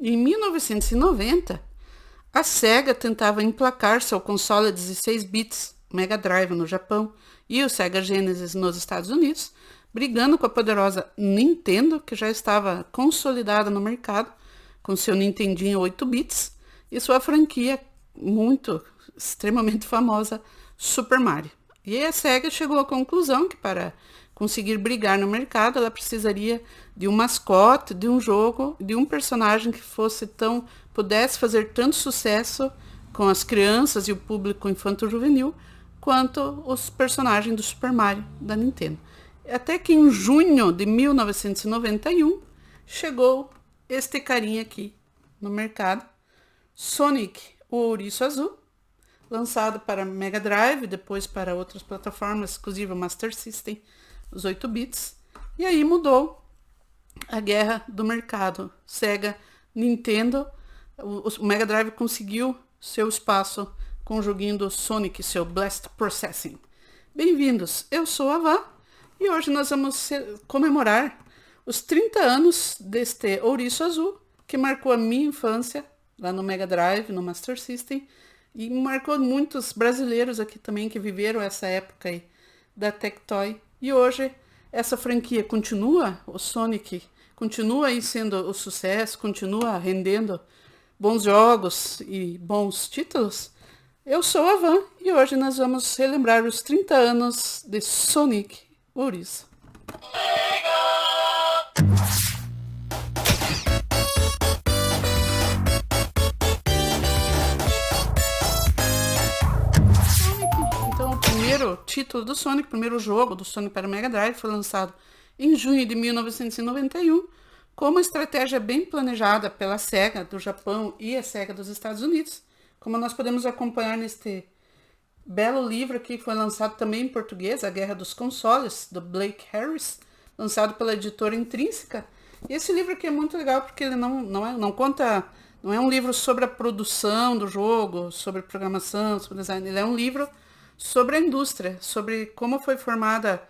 Em 1990, a Sega tentava emplacar seu console 16 bits Mega Drive no Japão e o Sega Genesis nos Estados Unidos, brigando com a poderosa Nintendo, que já estava consolidada no mercado com seu Nintendinho 8 bits e sua franquia extremamente famosa, Super Mario. E a Sega chegou à conclusão que para conseguir brigar no mercado, ela precisaria de um mascote, de um jogo, de um personagem que pudesse fazer tanto sucesso com as crianças e o público infanto-juvenil, quanto os personagens do Super Mario da Nintendo. Até que em junho de 1991, chegou este carinha aqui no mercado, Sonic, o Ouriço Azul, lançado para Mega Drive, depois para outras plataformas, inclusive o Master System, os 8 bits, e aí mudou a guerra do mercado. Sega, Nintendo, o Mega Drive conseguiu seu espaço com o joguinho do Sonic, seu Blast Processing. Bem-vindos, eu sou a Vá, e hoje nós vamos comemorar os 30 anos deste Ouriço Azul, que marcou a minha infância, lá no Mega Drive, no Master System, e marcou muitos brasileiros aqui também que viveram essa época aí da Tectoy. E hoje essa franquia continua, o Sonic continua aí sendo o sucesso, continua rendendo bons jogos e bons títulos. Eu sou a Van e hoje nós vamos relembrar os 30 anos de Sonic Ouriço. O primeiro título do Sonic, o primeiro jogo do Sonic para Mega Drive foi lançado em junho de 1991, com uma estratégia bem planejada pela Sega do Japão e a Sega dos Estados Unidos, como nós podemos acompanhar neste belo livro aqui que foi lançado também em português, A Guerra dos Consoles, do Blake Harris, lançado pela editora Intrínseca. E esse livro aqui é muito legal porque ele não é um livro sobre a produção do jogo, sobre programação, sobre design, ele é um livro sobre a indústria, sobre como foi formada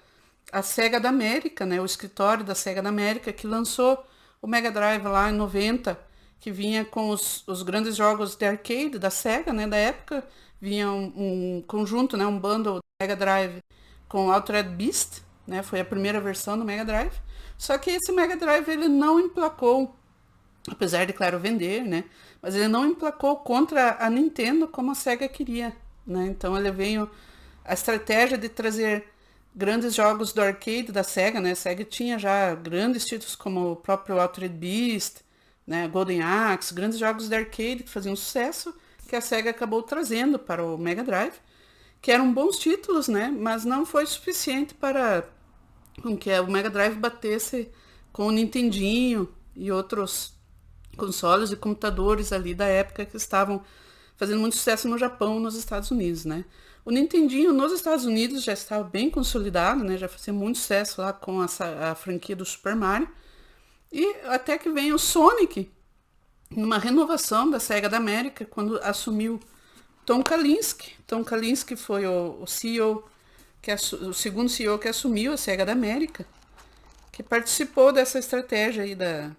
a Sega da América, né, o escritório da Sega da América, que lançou o Mega Drive lá em 90, que vinha com os grandes jogos de arcade da Sega, né, da época, vinha um conjunto, né, um bundle do Mega Drive com Altered Beast, né, foi a primeira versão do Mega Drive, só que esse Mega Drive ele não emplacou, apesar de, claro, vender, né, mas ele não emplacou contra a Nintendo como a Sega queria. Né? Então ele veio a estratégia de trazer grandes jogos do arcade da Sega, né? A Sega tinha já grandes títulos como o próprio Altered Beast, né? Golden Axe, grandes jogos de arcade que faziam sucesso, que a Sega acabou trazendo para o Mega Drive, que eram bons títulos, né? Mas não foi suficiente para com que o Mega Drive batesse com o Nintendinho e outros consoles e computadores ali da época que estavam fazendo muito sucesso no Japão e nos Estados Unidos, né? O Nintendinho nos Estados Unidos já estava bem consolidado, né? Já fazia muito sucesso lá com a franquia do Super Mario. E até que vem o Sonic, numa renovação da Sega da América, quando assumiu Tom Kalinske. Tom Kalinske foi o CEO, o segundo CEO que assumiu a Sega da América, que participou dessa estratégia aí da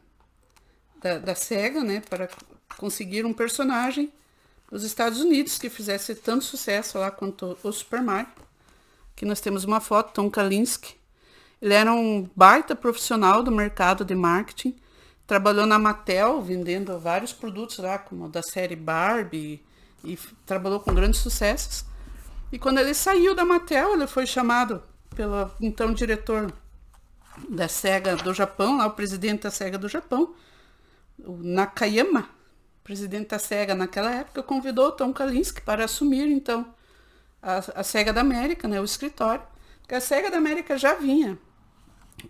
Sega, né? Para conseguir um personagem dos Estados Unidos, que fizesse tanto sucesso lá quanto o Super Mario. Aqui nós temos uma foto, Tom Kalinske. Ele era um baita profissional do mercado de marketing, trabalhou na Mattel, vendendo vários produtos lá, como da série Barbie, e trabalhou com grandes sucessos. E quando ele saiu da Mattel, ele foi chamado pelo então diretor da Sega do Japão, lá o presidente da Sega do Japão, o Nakayama, presidente da Sega naquela época, convidou o Tom Kalinske para assumir, então, a Sega da América, né, o escritório. Porque a Sega da América já vinha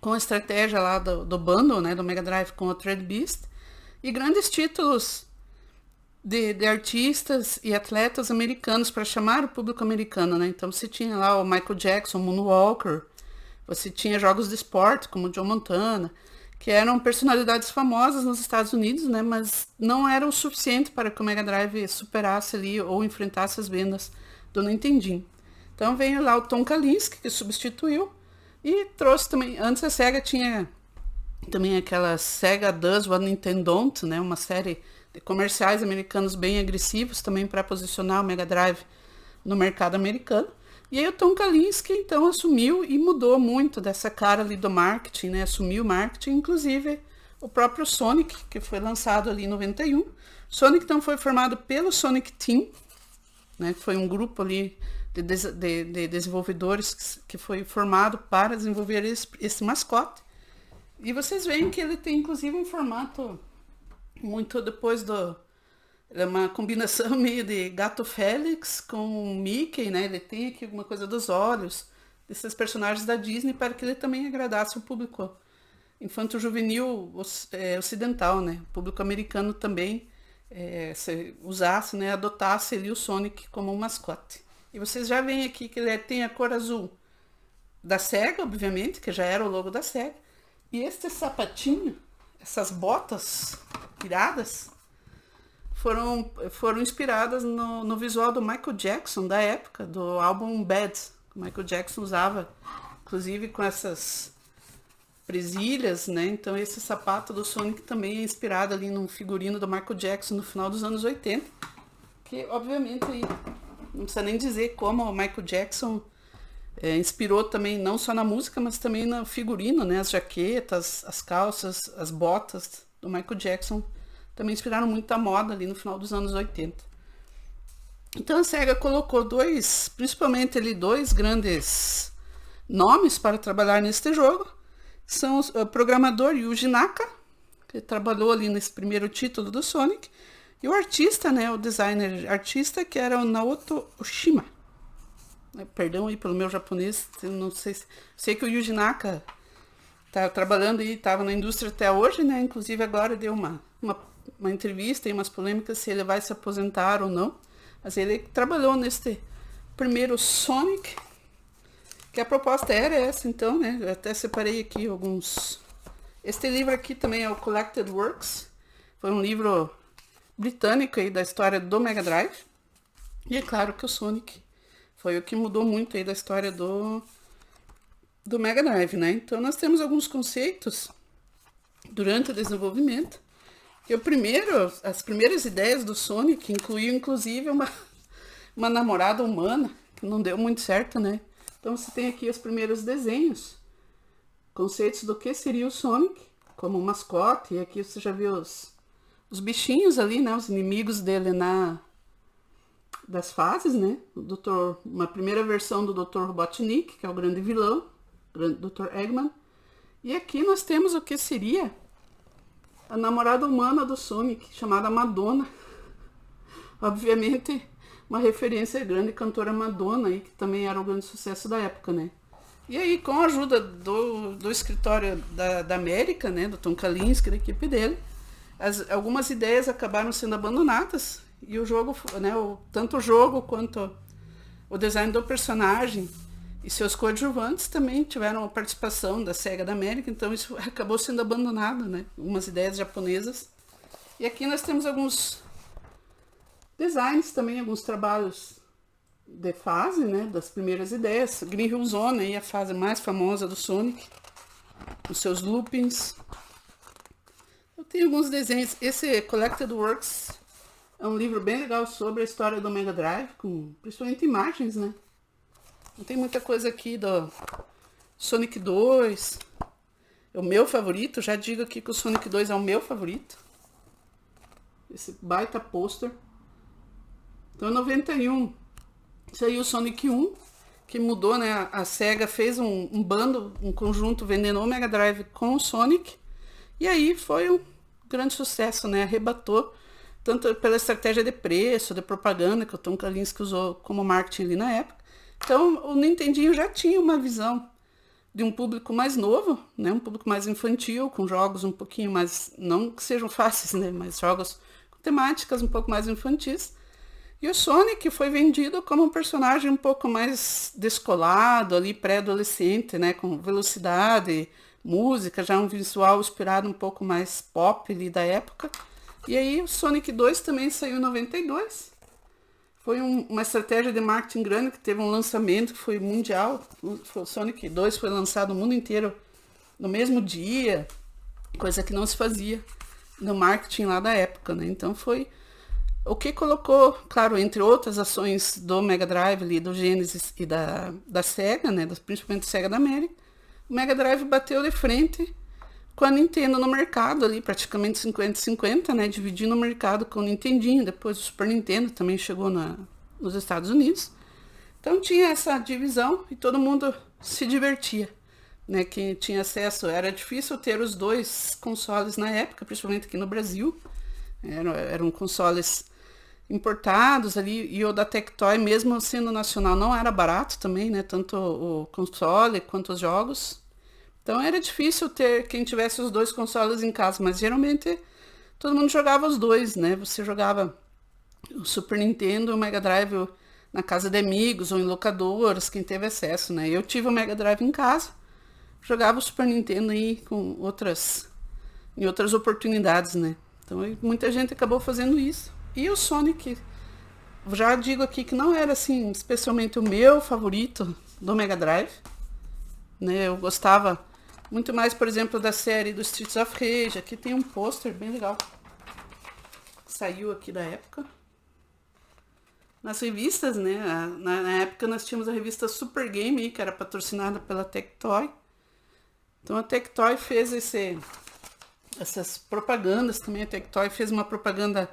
com a estratégia lá do bundle, né, do Mega Drive com o Altered Beast, e grandes títulos de artistas e atletas americanos para chamar o público americano, né? Então você tinha lá o Michael Jackson, Moonwalker, você tinha jogos de esporte como o Joe Montana, que eram personalidades famosas nos Estados Unidos, né, mas não era o suficiente para que o Mega Drive superasse ali ou enfrentasse as vendas do Nintendinho. Então veio lá o Tom Kalinske, que substituiu, e trouxe também, antes a Sega tinha Também aquela Sega Does What Nintendo Don't, né? Uma série de comerciais americanos bem agressivos também para posicionar o Mega Drive no mercado americano. E aí o Tom Kalinske então assumiu e mudou muito dessa cara ali do marketing, né? Assumiu o marketing, inclusive o próprio Sonic, que foi lançado ali em 91. Sonic então foi formado pelo Sonic Team, né? Foi um grupo ali de desenvolvedores que foi formado para desenvolver esse mascote. E vocês veem que ele tem inclusive um formato muito depois do... É uma combinação meio de Gato Félix com Mickey, né? Ele tem aqui alguma coisa dos olhos desses personagens da Disney para que ele também agradasse o público infanto-juvenil ocidental, né? O público americano também usasse, né? Adotasse ali o Sonic como um mascote. E vocês já veem aqui que ele tem a cor azul da SEGA, obviamente, que já era o logo da SEGA. E este sapatinho, essas botas iradas, foram inspiradas no visual do Michael Jackson da época, do álbum Bad. O Michael Jackson usava, inclusive com essas presilhas, né? Então esse sapato do Sonic também é inspirado ali num figurino do Michael Jackson no final dos anos 80, que obviamente aí, não precisa nem dizer como o Michael Jackson inspirou também não só na música, mas também no figurino, né? As jaquetas, as calças, as botas do Michael Jackson também inspiraram muito a moda ali no final dos anos 80. Então a SEGA colocou principalmente ali dois grandes nomes para trabalhar neste jogo. São o programador Yuji Naka, que trabalhou ali nesse primeiro título do Sonic, e o artista, né, o designer artista, que era o Naoto Oshima. Perdão aí pelo meu japonês, não sei que o Yuji Naka tá trabalhando e estava na indústria até hoje, né? Inclusive agora deu uma entrevista e umas polêmicas se ele vai se aposentar ou não. Mas ele trabalhou neste primeiro Sonic, que a proposta era essa, então, né? Eu até separei aqui alguns. Este livro aqui também é o Collected Works. Foi um livro britânico aí da história do Mega Drive. E é claro que o Sonic foi o que mudou muito aí da história do Mega Drive, né? Então nós temos alguns conceitos durante o desenvolvimento. Que as primeiras ideias do Sonic incluíam inclusive uma namorada humana, que não deu muito certo, né? Então você tem aqui os primeiros desenhos, conceitos do que seria o Sonic como um mascote, e aqui você já viu os bichinhos ali, né? Os inimigos dele das fases, né? Uma primeira versão do Dr. Robotnik, que é o grande vilão, o grande Dr. Eggman. E aqui nós temos o que seria a namorada humana do Sonic, chamada Madonna. Obviamente, uma referência à grande cantora Madonna, aí, que também era um grande sucesso da época, né? E aí, com a ajuda do escritório da América, né, do Tom Kalinske, da equipe dele, algumas ideias acabaram sendo abandonadas, e o jogo, né, tanto o jogo quanto o design do personagem e seus coadjuvantes também tiveram a participação da SEGA da América, então isso acabou sendo abandonado, né? Algumas ideias japonesas. E aqui nós temos alguns designs também, alguns trabalhos de fase, né? Das primeiras ideias. Green Hill Zone, aí a fase mais famosa do Sonic, os seus loopings. Eu tenho alguns desenhos. Esse Collected Works é um livro bem legal sobre a história do Mega Drive, com principalmente imagens, né? Não tem muita coisa aqui do Sonic 2. É o meu favorito. Já digo aqui que o Sonic 2 é o meu favorito. Esse baita pôster. Então, em 91, saiu o Sonic 1, que mudou, né? A SEGA fez um bando, um conjunto vendendo o Mega Drive com o Sonic. E aí foi um grande sucesso, né? Arrebatou, tanto pela estratégia de preço, de propaganda, que o Tom Kalinske usou como marketing ali na época. Então, o Nintendinho já tinha uma visão de um público mais novo, né? Um público mais infantil, com jogos um pouquinho mais, não que sejam fáceis, né? Mas jogos com temáticas um pouco mais infantis. E o Sonic foi vendido como um personagem um pouco mais descolado, ali pré-adolescente, né? Com velocidade, música, já um visual inspirado um pouco mais pop ali da época. E aí o Sonic 2 também saiu em 92. Foi uma estratégia de marketing grande, que teve um lançamento que foi mundial. O Sonic 2 foi lançado no mundo inteiro no mesmo dia. coisa que não se fazia no marketing lá da época, né? Então foi o que colocou, claro, entre outras ações do Mega Drive ali, do Genesis e da Sega, né? Principalmente da Sega da América, o Mega Drive bateu de frente com a Nintendo no mercado ali, praticamente 50-50, né? Dividindo o mercado com o Nintendinho, depois o Super Nintendo também chegou nos Estados Unidos. Então tinha essa divisão e todo mundo se divertia, né? Quem tinha acesso, era difícil ter os dois consoles na época, principalmente aqui no Brasil. Eram consoles importados ali, e o da Tectoy, mesmo sendo nacional, não era barato também, né? Tanto o console quanto os jogos. Então era difícil ter quem tivesse os dois consoles em casa, mas geralmente todo mundo jogava os dois, né? Você jogava o Super Nintendo e o Mega Drive na casa de amigos ou em locadoras, quem teve acesso, né? Eu tive o Mega Drive em casa, jogava o Super Nintendo aí em outras oportunidades, né? Então muita gente acabou fazendo isso. E o Sonic, já digo aqui que não era assim especialmente o meu favorito do Mega Drive, né? Eu gostava muito mais, por exemplo, da série do Streets of Rage. Aqui tem um pôster bem legal, saiu aqui da época. Nas revistas, né? Na época nós tínhamos a revista Super Game, que era patrocinada pela Tectoy. Então a Tectoy fez essas propagandas também. A Tectoy fez uma propaganda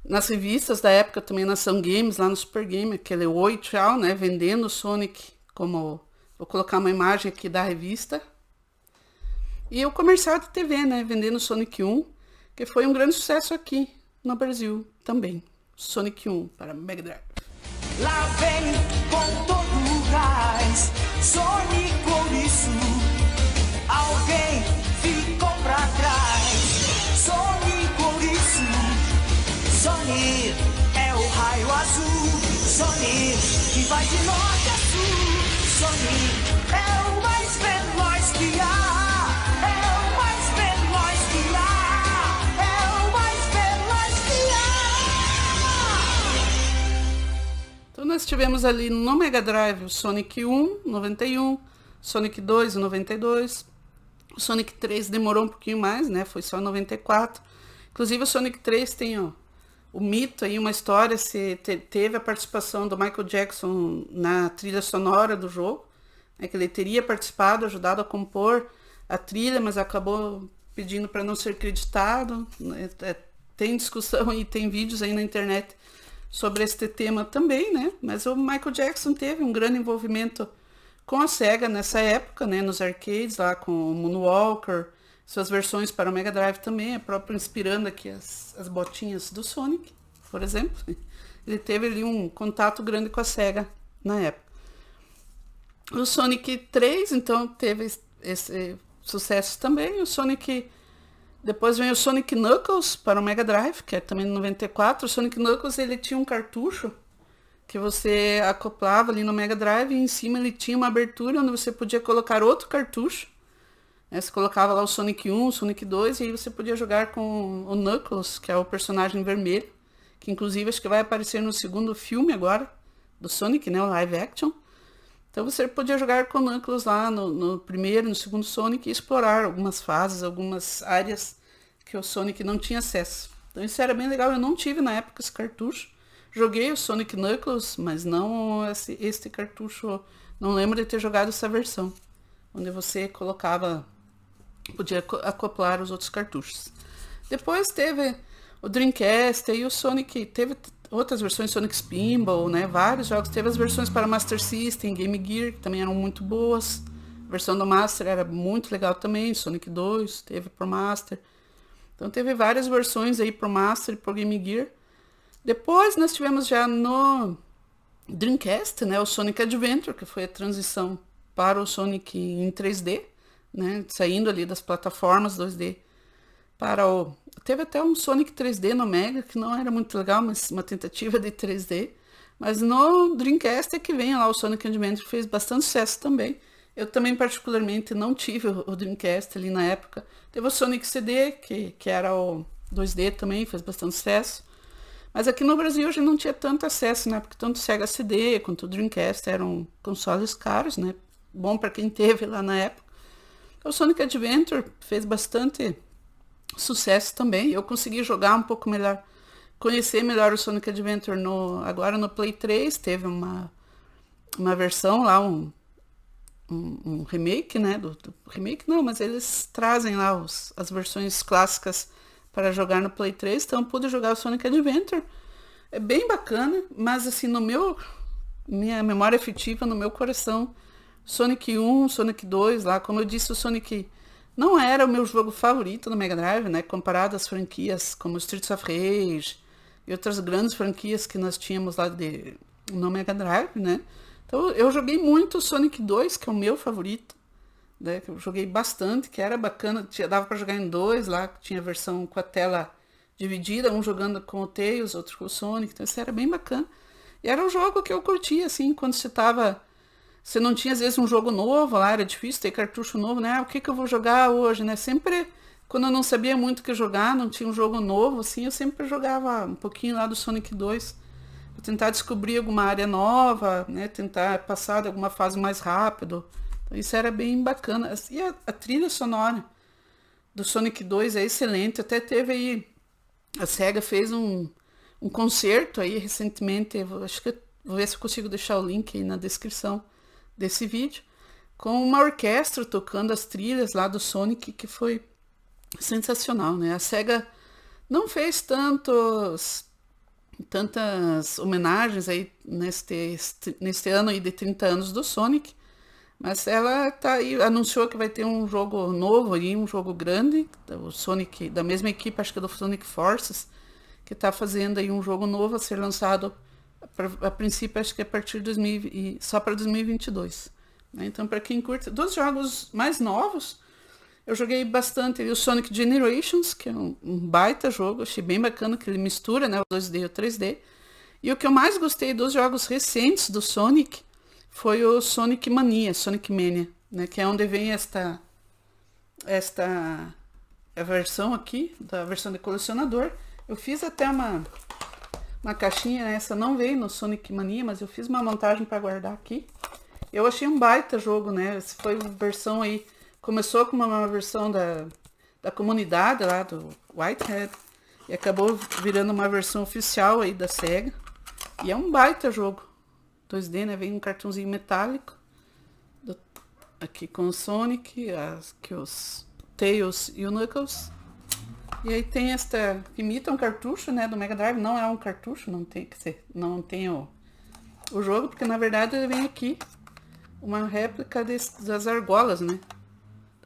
nas revistas da época, também na Ação Games, lá no Super Game, aquele Oi Tchau, né? Vendendo o Sonic como... Vou colocar uma imagem aqui da revista. E o comercial de TV, né? Vendendo o Sonic 1, que foi um grande sucesso aqui no Brasil também. Sonic 1 para Mega Drive. Lá vem com todo o gás, Sonic ouriço. Alguém ficou pra trás, Sonic ouriço. Sonic é o raio azul, Sonic que vai de norte a sul. Sonic é o mais veloz que há, é o mais veloz que há, é o mais veloz que há. Então nós tivemos ali no Mega Drive o Sonic 1, 91, Sonic 2, 92, o Sonic 3 demorou um pouquinho mais, né? Foi só em 94. Inclusive o Sonic 3 tem o mito aí, uma história, teve a participação do Michael Jackson na trilha sonora do jogo, né, que ele teria participado, ajudado a compor a trilha, mas acabou pedindo para não ser creditado. Tem discussão e tem vídeos aí na internet sobre este tema também, né? Mas o Michael Jackson teve um grande envolvimento com a Sega nessa época, né? Nos arcades, lá com o Moonwalker, suas versões para o Mega Drive também, a própria inspirando aqui as botinhas do Sonic, por exemplo. Ele teve ali um contato grande com a Sega na época. O Sonic 3, então, teve esse sucesso também. O Sonic... Depois vem o Sonic Knuckles para o Mega Drive, que é também de 94. O Sonic Knuckles, ele tinha um cartucho que você acoplava ali no Mega Drive e em cima ele tinha uma abertura onde você podia colocar outro cartucho. Você colocava lá o Sonic 1, o Sonic 2 e aí você podia jogar com o Knuckles, que é o personagem vermelho, que inclusive acho que vai aparecer no segundo filme agora, do Sonic, né, o live action. Então você podia jogar com o Knuckles lá no primeiro, no segundo Sonic e explorar algumas fases, algumas áreas que o Sonic não tinha acesso. Então isso era bem legal, eu não tive na época esse cartucho. Joguei o Sonic Knuckles, mas não este cartucho, não lembro de ter jogado essa versão, onde você podia acoplar os outros cartuchos. Depois teve o Dreamcast e o Sonic, teve outras versões, Sonic Spinball, né, vários jogos. Teve as versões para Master System, Game Gear, que também eram muito boas. A versão do Master era muito legal também, Sonic 2 teve pro Master. Então teve várias versões aí pro Master e pro Game Gear. Depois nós tivemos já no Dreamcast, né, o Sonic Adventure, que foi a transição para o Sonic em 3D, né, saindo ali das plataformas 2D para o... Teve até um Sonic 3D no Mega, que não era muito legal, mas uma tentativa de 3D. Mas no Dreamcast é que vem lá o Sonic Adventure, que fez bastante sucesso também. Eu também particularmente não tive o Dreamcast ali na época. Teve o Sonic CD, que era o 2D também, fez bastante sucesso. Mas aqui no Brasil a gente não tinha tanto acesso, né? Porque tanto o Sega CD quanto o Dreamcast eram consoles caros, né? Bom para quem teve lá na época. Então, o Sonic Adventure fez bastante sucesso também. Eu consegui jogar um pouco melhor, conhecer melhor o Sonic Adventure agora no Play 3. Teve uma versão lá, um remake, né? Remake não, mas eles trazem lá as versões clássicas para jogar no Play 3. Então, eu pude jogar o Sonic Adventure. É bem bacana, mas assim, minha memória afetiva, no meu coração, Sonic 1, Sonic 2, lá, como eu disse, o Sonic não era o meu jogo favorito no Mega Drive, né? Comparado às franquias como Streets of Rage e outras grandes franquias que nós tínhamos lá no Mega Drive, né? Então, eu joguei muito o Sonic 2, que é o meu favorito, né? Que eu joguei bastante, que era bacana, dava para jogar em dois lá, tinha versão com a tela dividida, um jogando com o Tails, outro com o Sonic, então isso era bem bacana. E era um jogo que eu curtia, assim, quando você não tinha, às vezes, um jogo novo lá, era difícil ter cartucho novo, né? O que eu vou jogar hoje, né? Sempre, quando eu não sabia muito o que jogar, não tinha um jogo novo, assim, eu sempre jogava um pouquinho lá do Sonic 2, pra tentar descobrir alguma área nova, né? Tentar passar de alguma fase mais rápido. Então, isso era bem bacana. E a trilha sonora do Sonic 2 é excelente, até teve aí, a SEGA fez um concerto aí recentemente, acho que vou ver se eu consigo deixar o link aí na descrição desse vídeo, com uma orquestra tocando as trilhas lá do Sonic, que foi sensacional, né? A SEGA não fez tantas homenagens aí neste ano aí de 30 anos do Sonic, mas ela tá aí, anunciou que vai ter um jogo novo aí, um jogo grande, o Sonic, da mesma equipe, acho que é do Sonic Forces, que está fazendo aí um jogo novo a ser lançado, a princípio, acho que a partir de só para 2022. Né? Então, para quem curte, dos jogos mais novos, eu joguei bastante o Sonic Generations, que é um baita jogo, achei bem bacana, que ele mistura, né, o 2D e o 3D. E o que eu mais gostei dos jogos recentes do Sonic foi o Sonic Mania, né, que é onde vem esta a versão aqui, da versão de colecionador. Eu fiz até uma caixinha, essa não veio no Sonic Mania, mas eu fiz uma montagem para guardar aqui. Eu achei um baita jogo, né? Essa foi uma versão aí, começou com uma versão da comunidade lá do Whitehead e acabou virando uma versão oficial aí da SEGA. E é um baita jogo 2D, né? Vem um cartãozinho metálico aqui com o Sonic, aqui os Tails e o Knuckles. E aí tem esta, que imita um cartucho, né, do Mega Drive, não é um cartucho, não tem o jogo, porque na verdade ele vem aqui uma réplica das argolas, né,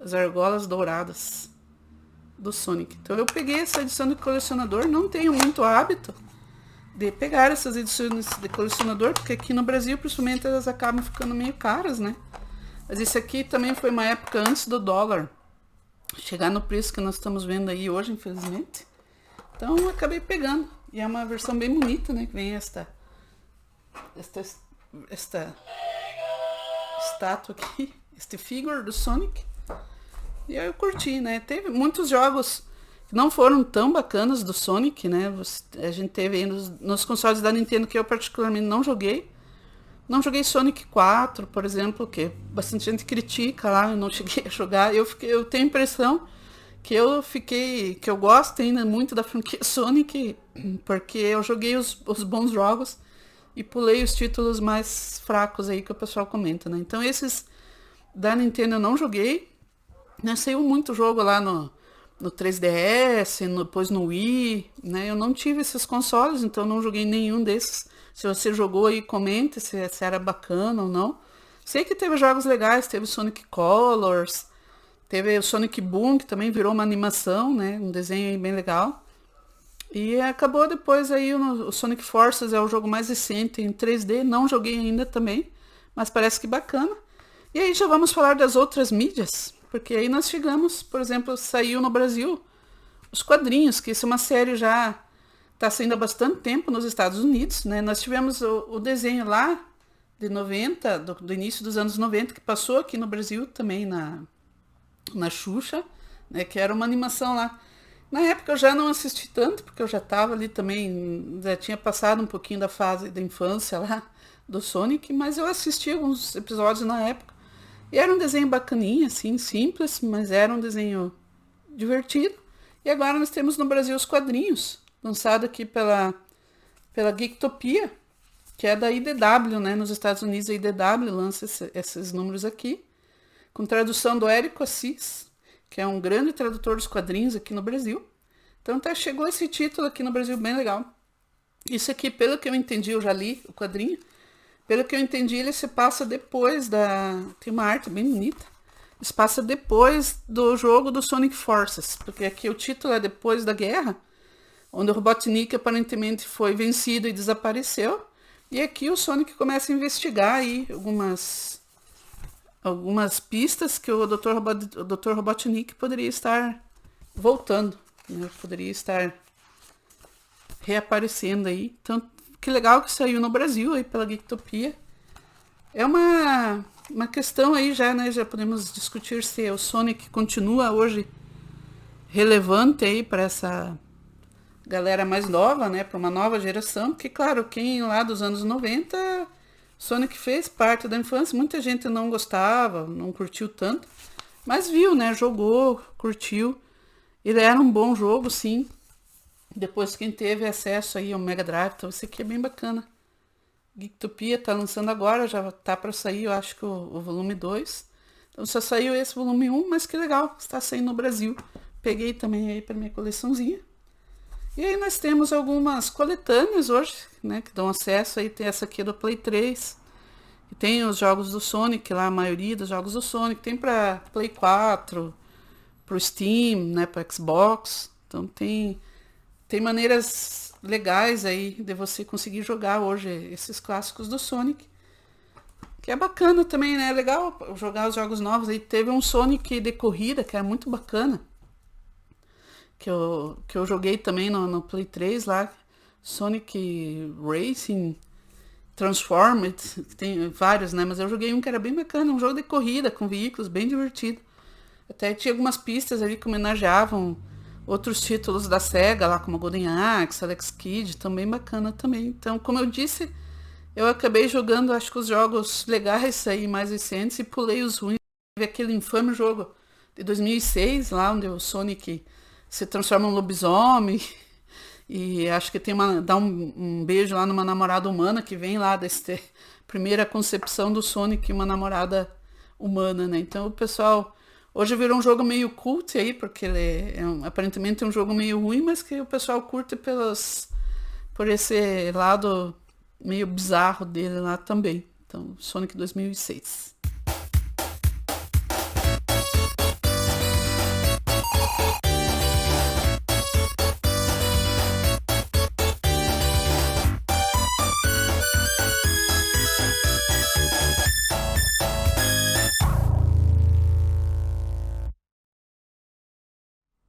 das argolas douradas do Sonic. Então eu peguei essa edição de colecionador, não tenho muito hábito de pegar essas edições de colecionador, porque aqui no Brasil, principalmente, elas acabam ficando meio caras, né, mas isso aqui também foi uma época antes do dólar chegar no preço que nós estamos vendo aí hoje, infelizmente. Então eu acabei pegando. E é uma versão bem bonita, né? Que vem esta estátua aqui, este figure do Sonic. E aí eu curti, né? Teve muitos jogos que não foram tão bacanas do Sonic, né? A gente teve aí nos consoles da Nintendo, que eu particularmente não joguei. Não joguei Sonic 4, por exemplo, que bastante gente critica lá, eu não cheguei a jogar. Eu tenho a impressão que eu gosto ainda muito da franquia Sonic, porque eu joguei os bons jogos e pulei os títulos mais fracos aí que o pessoal comenta, né? Então esses da Nintendo eu não joguei, né? Saiu muito jogo lá no 3DS, depois no Wii, né? Eu não tive esses consoles, então não joguei nenhum desses. Se você jogou aí, comente se era bacana ou não. Sei que teve jogos legais, teve Sonic Colors, teve o Sonic Boom, que também virou uma animação, né? Um desenho aí bem legal. E acabou depois aí o Sonic Forces, é o jogo mais recente em 3D, não joguei ainda também, mas parece que bacana. E aí já vamos falar das outras mídias, porque aí nós chegamos, por exemplo, saiu no Brasil os quadrinhos, que isso é uma série já está saindo há bastante tempo nos Estados Unidos, né? Nós tivemos o desenho lá de 90, do início dos anos 90, que passou aqui no Brasil também na Xuxa, né? Que era uma animação lá. Na época eu já não assisti tanto, porque eu já estava ali também, já tinha passado um pouquinho da fase da infância lá do Sonic, mas eu assisti alguns episódios na época. E era um desenho bacaninha, assim, simples, mas era um desenho divertido. E agora nós temos no Brasil os quadrinhos, lançado aqui pela Geektopia, que é da IDW, né? Nos Estados Unidos a IDW lança esses números aqui, com tradução do Érico Assis, que é um grande tradutor dos quadrinhos aqui no Brasil. Então chegou esse título aqui no Brasil bem legal. Isso aqui, pelo que eu entendi, eu já li o quadrinho, pelo que eu entendi, ele se passa depois da... Tem uma arte bem bonita. Ele se passa depois do jogo do Sonic Forces, porque aqui o título é Depois da Guerra, onde o Robotnik aparentemente foi vencido e desapareceu. E aqui o Sonic começa a investigar aí algumas pistas que o Dr. Robotnik poderia estar voltando, né? Poderia estar reaparecendo aí. Então, que legal que saiu no Brasil aí pela Geektopia. É uma questão aí já, né? Já podemos discutir se o Sonic continua hoje relevante aí para essa galera mais nova, né? Para uma nova geração. Porque, claro, quem lá dos anos 90, Sonic fez parte da infância. Muita gente não gostava, não curtiu tanto. Mas viu, né? Jogou, curtiu. Ele era um bom jogo, sim. Depois quem teve acesso aí ao Mega Drive, então isso aqui é bem bacana. Geektopia tá lançando agora, já tá para sair, eu acho que o volume 2. Então só saiu esse volume 1, mas que legal, está saindo no Brasil. Peguei também aí para minha coleçãozinha. E aí nós temos algumas coletâneas hoje, né, que dão acesso aí, tem essa aqui do Play 3. E tem os jogos do Sonic lá, a maioria dos jogos do Sonic, tem para Play 4, pro Steam, né, para Xbox. Então tem maneiras legais aí de você conseguir jogar hoje esses clássicos do Sonic. Que é bacana também, né? É legal jogar os jogos novos. Aí teve um Sonic de corrida que era muito bacana. Que eu joguei também no Play 3 lá. Sonic Racing Transformed. Tem vários, né? Mas eu joguei um que era bem bacana. Um jogo de corrida com veículos, bem divertido. Até tinha algumas pistas ali que homenageavam outros títulos da SEGA, lá como Golden Axe, Alex Kidd, também bacana também. Então, como eu disse, eu acabei jogando, acho que os jogos legais aí, mais recentes, e pulei os ruins. Teve aquele infame jogo de 2006, lá onde o Sonic se transforma em um lobisomem, e acho que dá um beijo lá numa namorada humana, que vem lá dessa primeira concepção do Sonic, uma namorada humana, né? Então, o pessoal... Hoje virou um jogo meio cult aí, porque ele aparentemente é um jogo meio ruim, mas que o pessoal curte por esse lado meio bizarro dele lá também. Então, Sonic 2006.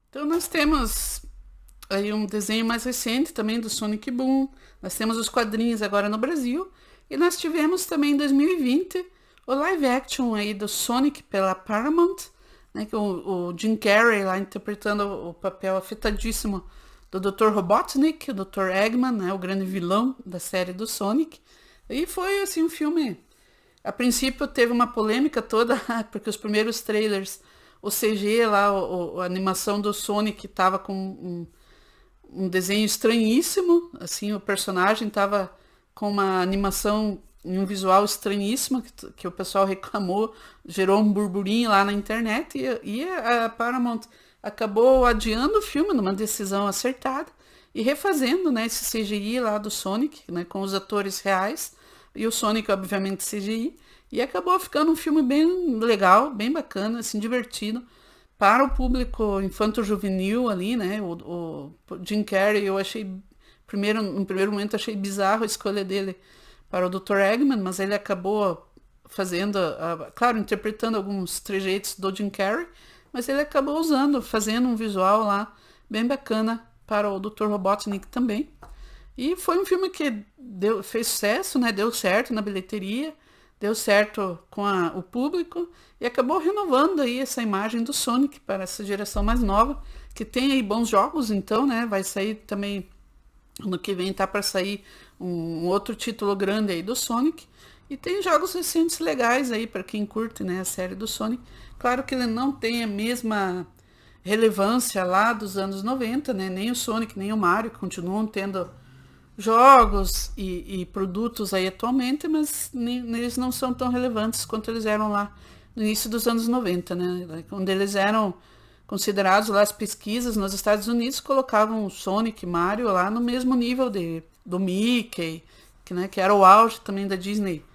Então nós temos aí um desenho mais recente também do Sonic Boom. Nós temos os quadrinhos agora no Brasil. E nós tivemos também em 2020 o live action aí do Sonic pela Paramount, né, que o Jim Carrey lá interpretando o papel afetadíssimo do Dr. Robotnik, o Dr. Eggman, né, o grande vilão da série do Sonic. E foi assim um filme... A princípio teve uma polêmica toda, porque os primeiros trailers... O CG lá, a animação do Sonic tava com um desenho estranhíssimo, assim, o personagem tava com uma animação e um visual estranhíssimo, que o pessoal reclamou, gerou um burburinho lá na internet, e a Paramount acabou adiando o filme numa decisão acertada, e refazendo, né, esse CGI lá do Sonic, né, com os atores reais, e o Sonic, obviamente, CGI, e acabou ficando um filme bem legal, bem bacana, assim, divertido, para o público infanto-juvenil ali, né? O Jim Carrey, eu achei, no primeiro momento, achei bizarro a escolha dele para o Dr. Eggman, mas ele acabou fazendo, claro, interpretando alguns trejeitos do Jim Carrey, mas ele acabou fazendo um visual lá bem bacana para o Dr. Robotnik também. E foi um filme que fez sucesso, né? Deu certo na bilheteria, deu certo com o público e acabou renovando aí essa imagem do Sonic para essa geração mais nova, que tem aí bons jogos, então, né? Vai sair também, ano que vem tá para sair um outro título grande aí do Sonic. E tem jogos recentes legais aí para quem curte, né, a série do Sonic. Claro que ele não tem a mesma relevância lá dos anos 90, né? Nem o Sonic, nem o Mario continuam tendo jogos e produtos aí atualmente, mas eles não são tão relevantes quanto eles eram lá no início dos anos 90, né? Quando eles eram considerados lá, as pesquisas nos Estados Unidos colocavam o Sonic e Mario lá no mesmo nível do Mickey, que era o auge também da Disney,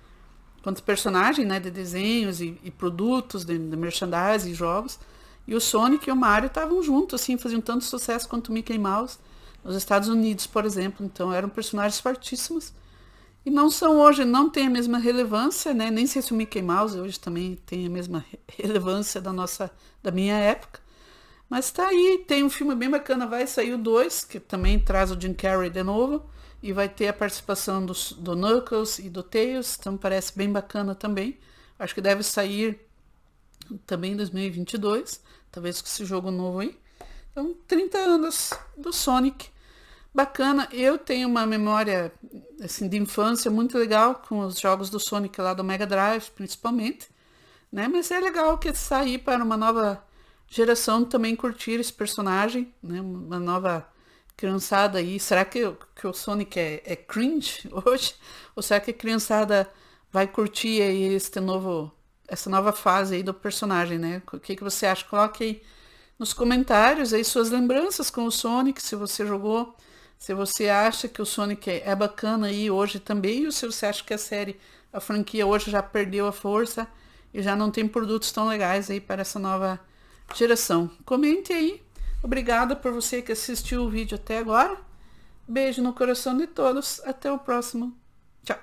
quanto personagem, né, de desenhos e produtos de merchandising e jogos. E o Sonic e o Mario estavam juntos, assim, faziam tanto sucesso quanto o Mickey Mouse nos Estados Unidos, por exemplo. Então eram personagens fortíssimos. E não são hoje, não tem a mesma relevância, né? Nem sei se o Mickey Mouse hoje também tem a mesma relevância da minha época. Mas tá aí, tem um filme bem bacana, vai sair o 2, que também traz o Jim Carrey de novo. E vai ter a participação do Knuckles e do Tails, então parece bem bacana também. Acho que deve sair também em 2022, talvez com esse jogo novo aí. Então, 30 anos do Sonic. Bacana, eu tenho uma memória assim, de infância muito legal com os jogos do Sonic lá do Mega Drive, principalmente. Né? Mas é legal que sair para uma nova geração também curtir esse personagem, né? Uma nova criançada aí. Será que o Sonic é cringe hoje? Ou será que a criançada vai curtir aí essa nova fase aí do personagem, né? O que você acha? Coloque aí nos comentários aí suas lembranças com o Sonic, se você jogou, se você acha que o Sonic é bacana aí hoje também, ou se você acha que a franquia hoje já perdeu a força e já não tem produtos tão legais aí para essa nova geração. Comente aí. Obrigada por você que assistiu o vídeo até agora. Beijo no coração de todos. Até o próximo. Tchau.